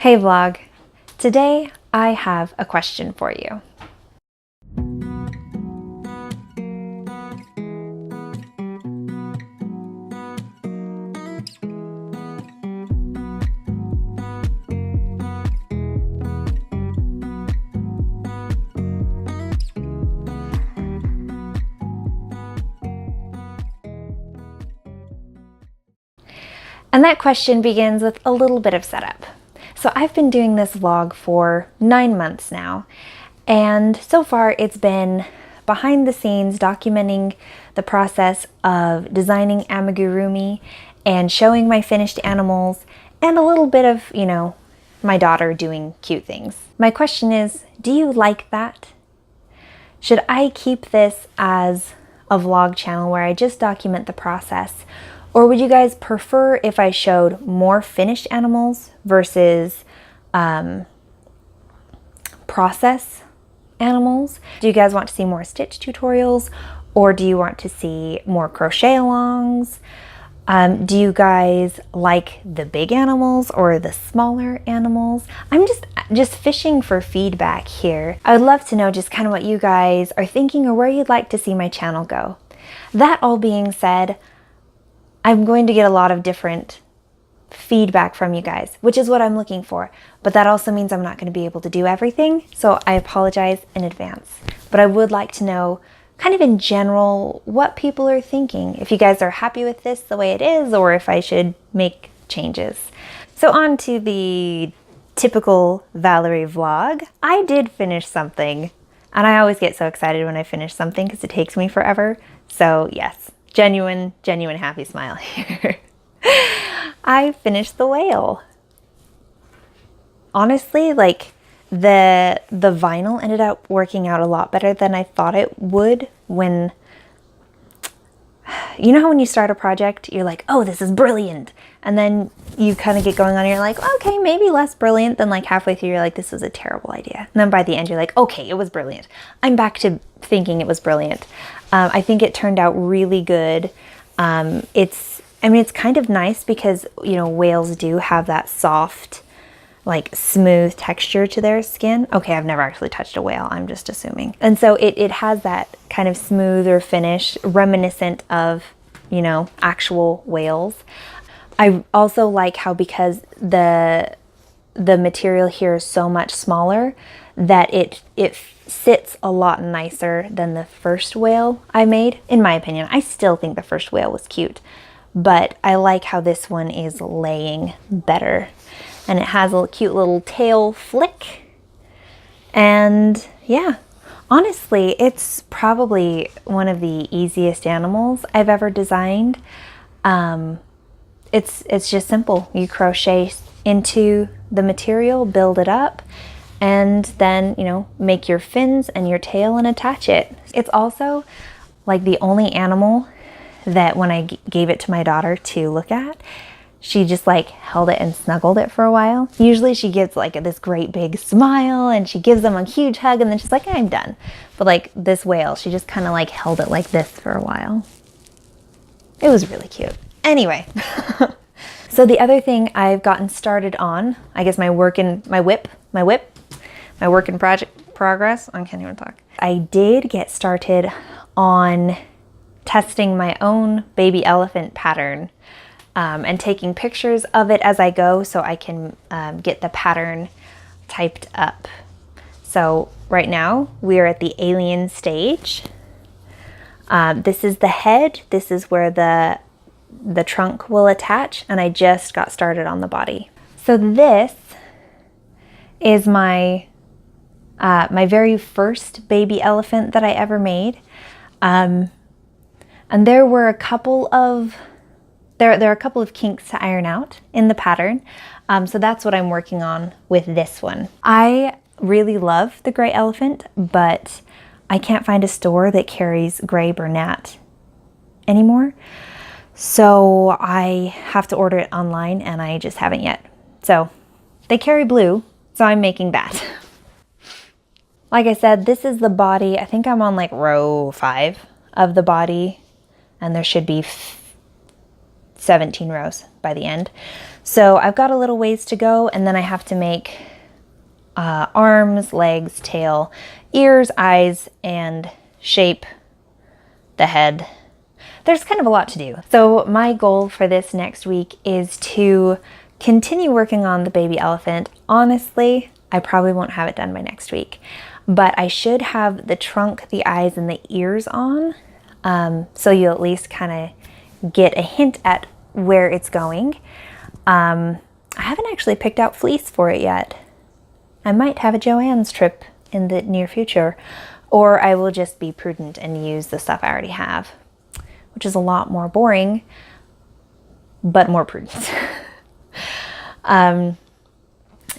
Hey vlog, today I have a question for you. And that question begins with a little bit of setup. So I've been doing this vlog for 9 months now, and so far it's been behind the scenes documenting the process of designing amigurumi and showing my finished animals and a little bit of, my daughter doing cute things. My question is, do you like that? Should I keep this as a vlog channel where I just document the process? Or would you guys prefer if I showed more finished animals versus process animals? Do you guys want to see more stitch tutorials, or do you want to see more crochet alongs? Do you guys like the big animals or the smaller animals? I'm just fishing for feedback here. I would love to know just kind of what you guys are thinking or where you'd like to see my channel go. That all being said, I'm going to get a lot of different feedback from you guys, which is what I'm looking for. But that also means I'm not going to be able to do everything, so I apologize in advance. But I would like to know, kind of in general, what people are thinking. If you guys are happy with this the way it is, or if I should make changes. So on to the typical Valerie vlog. I did finish something, and I always get so excited when I finish something because it takes me forever. So yes. Genuine happy smile here. I finished the whale. Honestly, like the vinyl ended up working out a lot better than I thought it would when, you know how when you start a project, you're like, oh, this is brilliant. And then you kind of get going on and you're like, okay, maybe less brilliant. Then like halfway through, you're like, this was a terrible idea. And then by the end, you're like, okay, it was brilliant. I'm back to thinking it was brilliant. I think it turned out really good. It's kind of nice because, whales do have that soft, like smooth texture to their skin. Okay, I've never actually touched a whale, I'm just assuming. And so it has that kind of smoother finish, reminiscent of, actual whales. I also like how, because the material here is so much smaller, that it sits a lot nicer than the first whale I made, in my opinion. I still think the first whale was cute, but I like how this one is laying better. And it has a cute little tail flick. And yeah, honestly, it's probably one of the easiest animals I've ever designed. It's just simple. You crochet into the material, build it up, and then, make your fins and your tail and attach it. It's also like the only animal that when I gave it to my daughter to look at, she just like held it and snuggled it for a while. Usually she gives like this great big smile and she gives them a huge hug and then she's like, I'm done. But like this whale, she just kind of like held it like this for a while. It was really cute. Anyway, so the other thing I've gotten started on, I guess my work in progress. I can't even talk. I did get started on testing my own baby elephant pattern and taking pictures of it as I go so I can get the pattern typed up. So right now we are at the alien stage. This is the head. This is where the trunk will attach, and I just got started on the body. So this is my very first baby elephant that I ever made. And there were a couple of kinks to iron out in the pattern. So that's what I'm working on with this one. I really love the gray elephant, but I can't find a store that carries gray Bernat anymore. So I have to order it online, and I just haven't yet. So they carry blue, so I'm making that. Like I said, this is the body. I think I'm on like row 5 of the body, and there should be 17 rows by the end. So I've got a little ways to go, and then I have to make arms, legs, tail, ears, eyes, and shape the head. There's kind of a lot to do. So my goal for this next week is to continue working on the baby elephant. Honestly, I probably won't have it done by next week, but I should have the trunk, the eyes, and the ears on, so you'll at least kind of get a hint at where it's going. I haven't actually picked out fleece for it yet. I might have a Joann's trip in the near future, or I will just be prudent and use the stuff I already have, which is a lot more boring, but more prudent.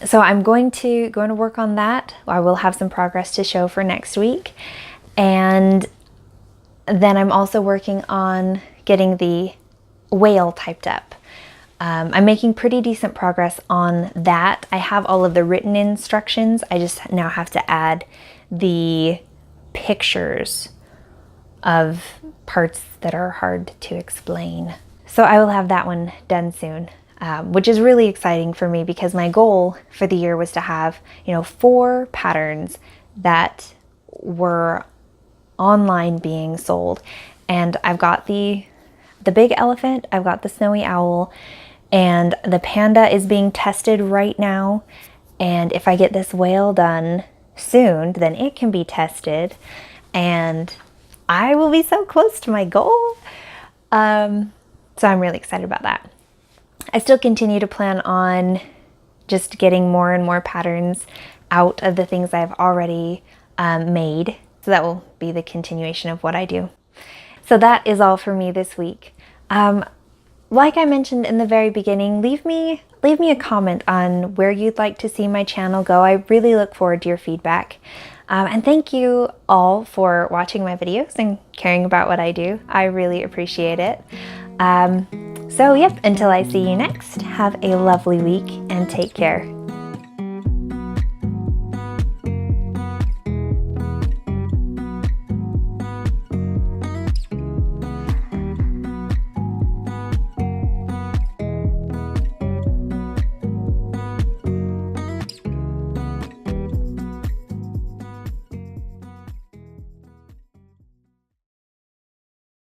So I'm going to work on that. I will have some progress to show for next week. And then I'm also working on getting the whale typed up. I'm making pretty decent progress on that. I have all of the written instructions. I just now have to add the pictures of parts that are hard to explain. So I will have that one done soon, which is really exciting for me because my goal for the year was to have, 4 patterns that were online being sold. And I've got the big elephant, I've got the snowy owl, and the panda is being tested right now. And if I get this whale done soon, then it can be tested and I will be so close to my goal. So I'm really excited about that. I still continue to plan on just getting more and more patterns out of the things I've already made. So that will be the continuation of what I do. So that is all for me this week. Like I mentioned in the very beginning, leave me a comment on where you'd like to see my channel go. I really look forward to your feedback. And thank you all for watching my videos and caring about what I do. I really appreciate it. So yep, until I see you next, have a lovely week and take care.